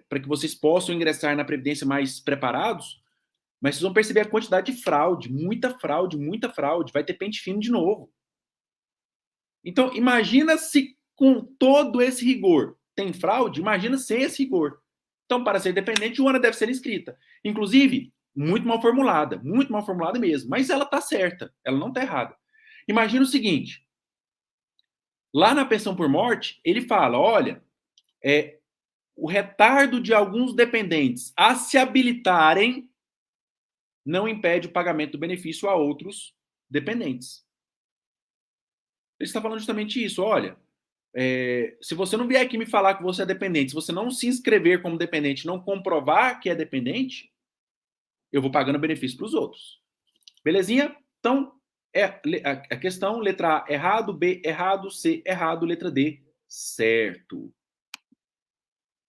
Para que vocês possam ingressar na Previdência mais preparados, mas vocês vão perceber a quantidade de fraude, muita fraude, muita fraude, vai ter pente fino de novo. Então, imagina se com todo esse rigor tem fraude, imagina sem esse rigor. Então, para ser dependente, Joana deve ser inscrita. Inclusive, muito mal formulada mesmo, mas ela está certa, ela não está errada. Imagina o seguinte, lá na pensão por morte, ele fala, olha, o retardo de alguns dependentes a se habilitarem não impede o pagamento do benefício a outros dependentes. Ele está falando justamente isso, olha, se você não vier aqui me falar que você é dependente, se você não se inscrever como dependente, não comprovar que é dependente, eu vou pagando benefício para os outros. Belezinha? Então, a questão, letra A, errado, B, errado, C, errado, letra D, certo.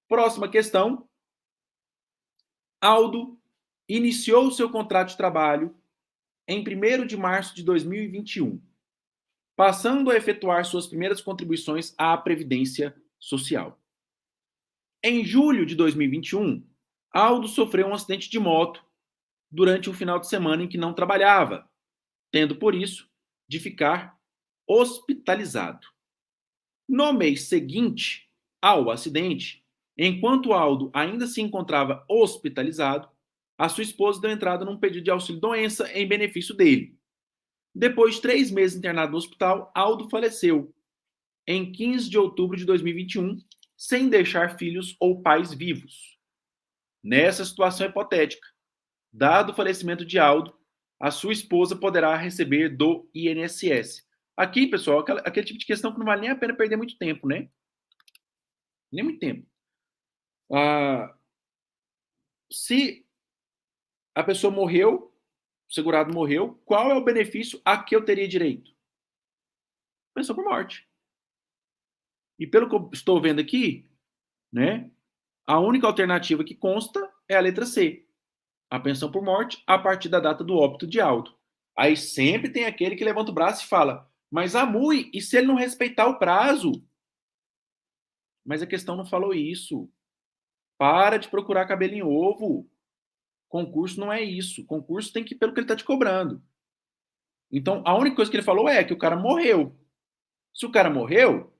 Próxima questão. Aldo iniciou seu contrato de trabalho em 1º de março de 2021, passando a efetuar suas primeiras contribuições à Previdência Social. Em julho de 2021, Aldo sofreu um acidente de moto durante um final de semana em que não trabalhava, tendo por isso de ficar hospitalizado. No mês seguinte ao acidente, enquanto Aldo ainda se encontrava hospitalizado, a sua esposa deu entrada num pedido de auxílio-doença em benefício dele. Depois de 3 meses internado no hospital, Aldo faleceu em 15 de outubro de 2021, sem deixar filhos ou pais vivos. Nessa situação hipotética, dado o falecimento de Aldo, a sua esposa poderá receber do INSS. Aqui, pessoal, aquele tipo de questão que não vale nem a pena perder muito tempo, né? Nem muito tempo. Se a pessoa morreu, o segurado morreu, qual é o benefício a que eu teria direito? Pensão por morte. E pelo que eu estou vendo aqui, né, a única alternativa que consta é a letra C. A pensão por morte a partir da data do óbito de Aldo. Aí sempre tem aquele que levanta o braço e fala, mas a MUI, e se ele não respeitar o prazo? Mas a questão não falou isso. Para de procurar cabelo em ovo. Concurso não é isso. Concurso tem que ir pelo que ele está te cobrando. Então, a única coisa que ele falou é que o cara morreu. Se o cara morreu,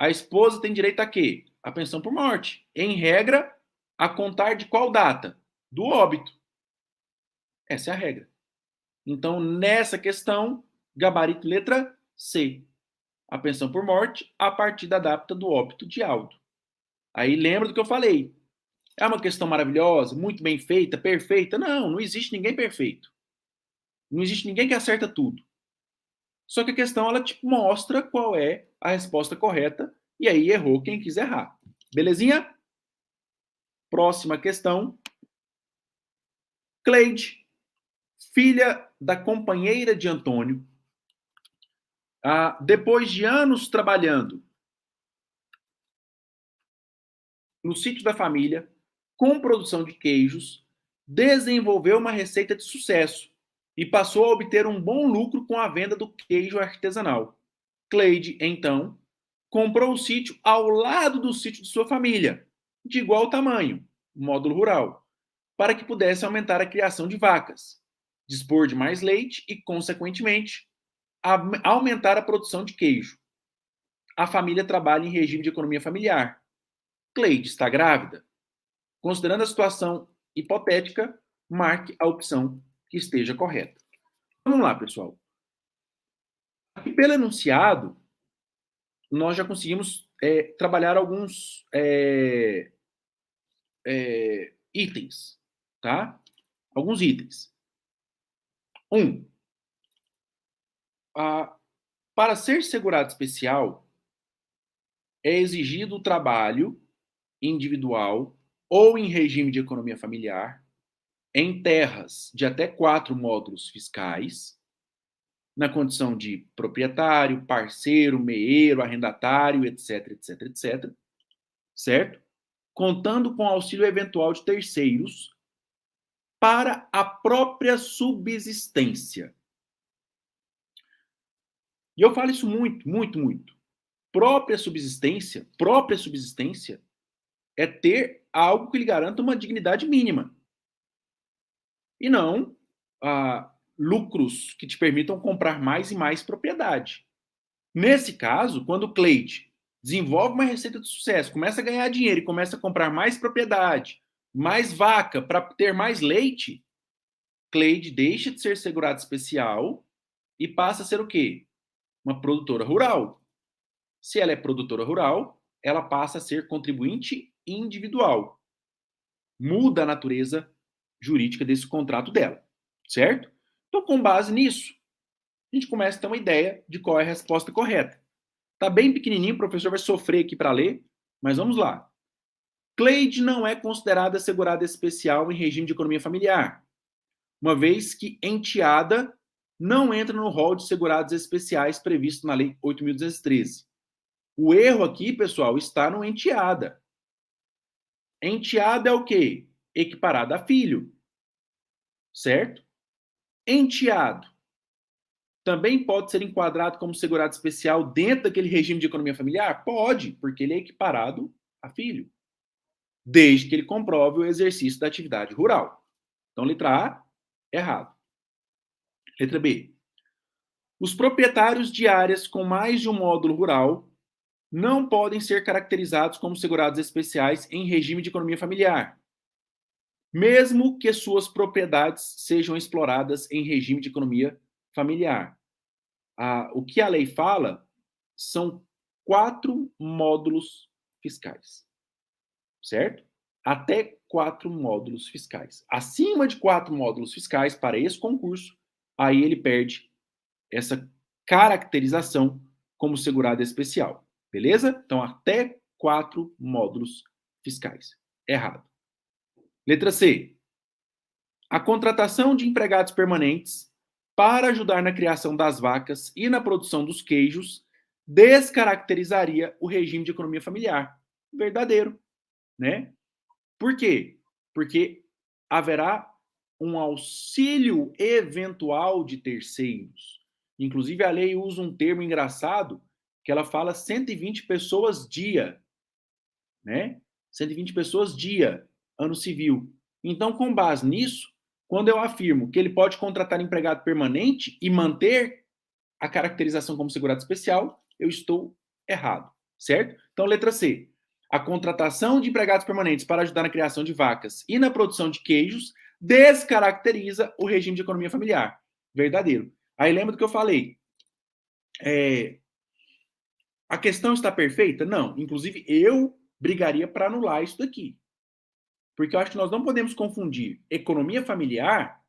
a esposa tem direito a quê? A pensão por morte. Em regra, a contar de qual data? Do óbito. Essa é a regra. Então, nessa questão, gabarito letra C. A pensão por morte a partir da data do óbito de Aldo. Aí lembra do que eu falei. É uma questão maravilhosa, muito bem feita, perfeita? Não, não existe ninguém perfeito. Não existe ninguém que acerta tudo. Só que a questão, ela te mostra qual é a resposta correta, e aí errou quem quis errar. Belezinha? Próxima questão. Cleide, filha da companheira de Antônio, depois de anos trabalhando no sítio da família, com produção de queijos, desenvolveu uma receita de sucesso e passou a obter um bom lucro com a venda do queijo artesanal. Cleide, então, comprou o sítio ao lado do sítio de sua família, de igual tamanho, módulo rural, para que pudesse aumentar a criação de vacas, dispor de mais leite e, consequentemente, aumentar a produção de queijo. A família trabalha em regime de economia familiar. Cleide está grávida? Considerando a situação hipotética, marque a opção que esteja correta. Vamos lá, pessoal. Aqui, pelo enunciado, nós já conseguimos trabalhar alguns itens, tá? Alguns itens. Para ser segurado especial, é exigido o trabalho individual ou em regime de economia familiar, em terras de até 4 módulos fiscais, na condição de proprietário, parceiro, meeiro, arrendatário, etc, etc, etc, certo? Contando com auxílio eventual de terceiros para a própria subsistência. E eu falo isso muito, muito, muito. Própria subsistência é ter algo que lhe garanta uma dignidade mínima. E não lucros que te permitam comprar mais e mais propriedade. Nesse caso, quando o Cleide desenvolve uma receita de sucesso, começa a ganhar dinheiro e começa a comprar mais propriedade, mais vaca para ter mais leite, Cleide deixa de ser segurado especial e passa a ser o quê? Uma produtora rural. Se ela é produtora rural, ela passa a ser contribuinte individual. Muda a natureza jurídica desse contrato dela, certo? Então, com base nisso, a gente começa a ter uma ideia de qual é a resposta correta. Tá bem pequenininho, o professor vai sofrer aqui para ler, mas vamos lá. Cleide não é considerada segurada especial em regime de economia familiar, uma vez que enteada não entra no rol de segurados especiais previsto na Lei 8.213. O erro aqui, pessoal, está no enteada. Enteada é o quê? Equiparada a filho, certo? Enteado também pode ser enquadrado como segurado especial dentro daquele regime de economia familiar? Pode, porque ele é equiparado a filho, desde que ele comprove o exercício da atividade rural. Então, letra A, errado. Letra B. Os proprietários de áreas com mais de um módulo rural não podem ser caracterizados como segurados especiais em regime de economia familiar, mesmo que suas propriedades sejam exploradas em regime de economia familiar. O que a lei fala são 4 módulos fiscais, certo? Até 4 módulos fiscais. Acima de 4 módulos fiscais para esse concurso, aí ele perde essa caracterização como segurado especial, beleza? Então, até 4 módulos fiscais. Errado. Letra C. A contratação de empregados permanentes para ajudar na criação das vacas e na produção dos queijos descaracterizaria o regime de economia familiar. Verdadeiro, né? Por quê? Porque haverá um auxílio eventual de terceiros. Inclusive, a lei usa um termo engraçado que ela fala 120 pessoas dia, né? 120 pessoas dia, ano civil. Então, com base nisso, quando eu afirmo que ele pode contratar empregado permanente e manter a caracterização como segurado especial, eu estou errado, certo? Então, letra C. A contratação de empregados permanentes para ajudar na criação de vacas e na produção de queijos descaracteriza o regime de economia familiar. Verdadeiro. Aí lembra do que eu falei? A questão está perfeita? Não. Inclusive, eu brigaria para anular isso daqui. Porque eu acho que nós não podemos confundir economia familiar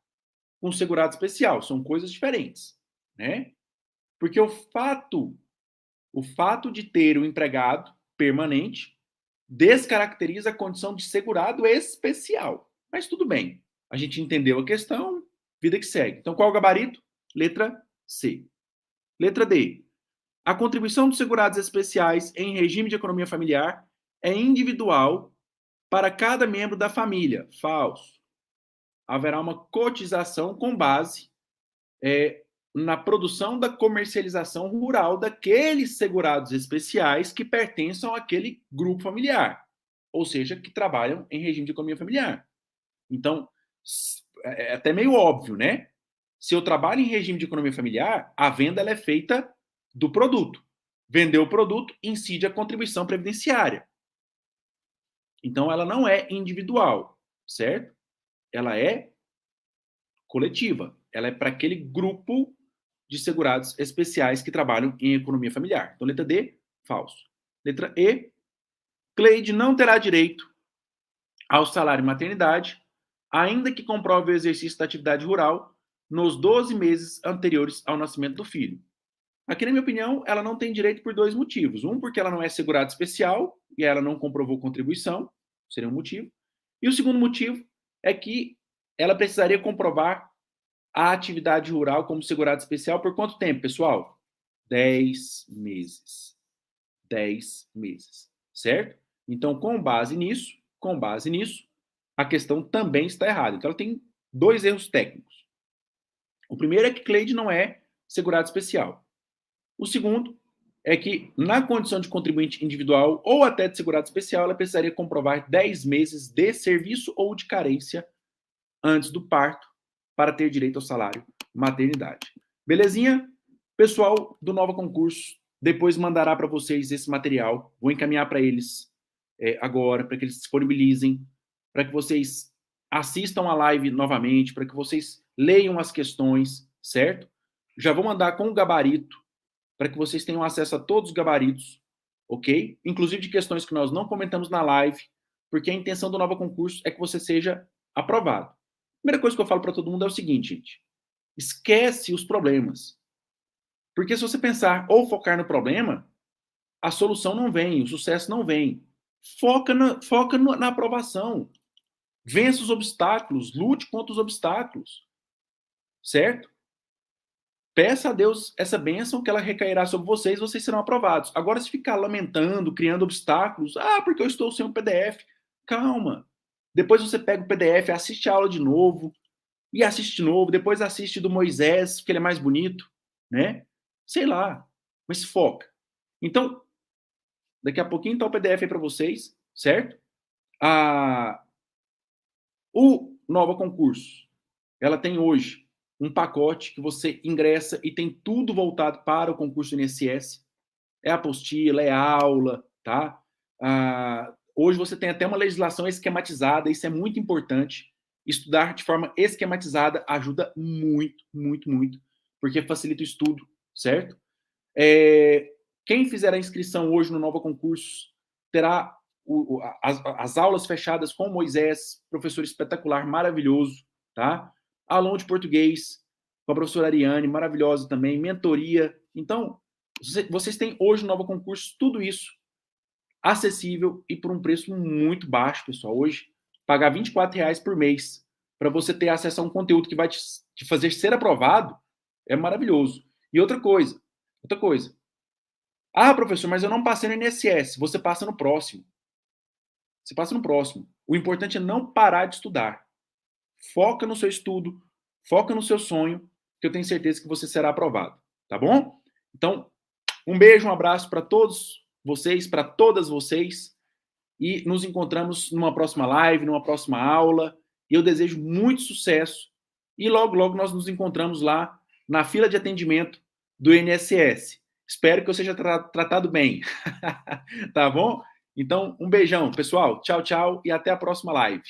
com segurado especial. São coisas diferentes, né? Porque o fato de ter um empregado permanente descaracteriza a condição de segurado especial. Mas tudo bem. A gente entendeu a questão, vida que segue. Então, qual é o gabarito? Letra C. Letra D. A contribuição dos segurados especiais em regime de economia familiar é individual para cada membro da família. Falso. Haverá uma cotização com base na produção da comercialização rural daqueles segurados especiais que pertençam àquele grupo familiar, ou seja, que trabalham em regime de economia familiar. Então, é até meio óbvio, né? Se eu trabalho em regime de economia familiar, a venda ela é feita do produto. Vendeu o produto, incide a contribuição previdenciária. Então, ela não é individual, certo? Ela é coletiva. Ela é para aquele grupo de segurados especiais que trabalham em economia familiar. Então, letra D, falso. Letra E, Cleide não terá direito ao salário maternidade, ainda que comprove o exercício da atividade rural nos 12 meses anteriores ao nascimento do filho. Aqui, na minha opinião, ela não tem direito por dois motivos. Um, porque ela não é segurada especial e ela não comprovou contribuição, seria um motivo. E o segundo motivo é que ela precisaria comprovar a atividade rural como segurado especial por quanto tempo, pessoal? 10 meses. 10 meses, certo? Então, com base nisso, a questão também está errada. Então, ela tem dois erros técnicos. O primeiro é que Cleide não é segurado especial. O segundo é que, na condição de contribuinte individual ou até de segurado especial, ela precisaria comprovar 10 meses de serviço ou de carência antes do parto para ter direito ao salário maternidade. Belezinha? Pessoal do Nova Concurso, depois mandará para vocês esse material. Vou encaminhar para eles agora, para que eles disponibilizem, para que vocês assistam a live novamente, para que vocês leiam as questões, certo? Já vou mandar com o gabarito, para que vocês tenham acesso a todos os gabaritos, ok? Inclusive de questões que nós não comentamos na live, porque a intenção do Nova Concurso é que você seja aprovado. A primeira coisa que eu falo para todo mundo é o seguinte, gente. Esquece os problemas. Porque se você pensar ou focar no problema, a solução não vem, o sucesso não vem. Foca na aprovação. Vença os obstáculos, lute contra os obstáculos. Certo? Peça a Deus essa bênção que ela recairá sobre vocês serão aprovados. Agora, se ficar lamentando, criando obstáculos, porque eu estou sem um PDF, calma. Depois você pega o PDF, assiste a aula de novo, e assiste de novo, depois assiste do Moisés, que ele é mais bonito, né? Sei lá, mas foca. Então, daqui a pouquinho tá o PDF aí para vocês, certo? O Nova Concurso, ela tem hoje um pacote que você ingressa e tem tudo voltado para o concurso do INSS. É apostila, é aula, tá? Hoje você tem até uma legislação esquematizada, isso é muito importante. Estudar de forma esquematizada ajuda muito, muito, muito, porque facilita o estudo, certo? Quem fizer a inscrição hoje no Nova Concurso terá as aulas fechadas com Moisés, professor espetacular, maravilhoso, tá? Aulão de português com a professora Ariane, maravilhosa também, mentoria. Então, vocês têm hoje no Nova Concurso tudo isso acessível e por um preço muito baixo, pessoal. Hoje, pagar R$24 por mês para você ter acesso a um conteúdo que vai te fazer ser aprovado é maravilhoso. E outra coisa. Professor, mas eu não passei no INSS. Você passa no próximo. Você passa no próximo. O importante é não parar de estudar. Foca no seu estudo, foca no seu sonho, que eu tenho certeza que você será aprovado. Tá bom? Então, um beijo, um abraço para todos vocês, para todas vocês. E nos encontramos numa próxima live, numa próxima aula. E eu desejo muito sucesso. E logo, logo nós nos encontramos lá na fila de atendimento do INSS. Espero que eu seja tratado bem. Tá bom? Então, um beijão, pessoal. Tchau, tchau e até a próxima live.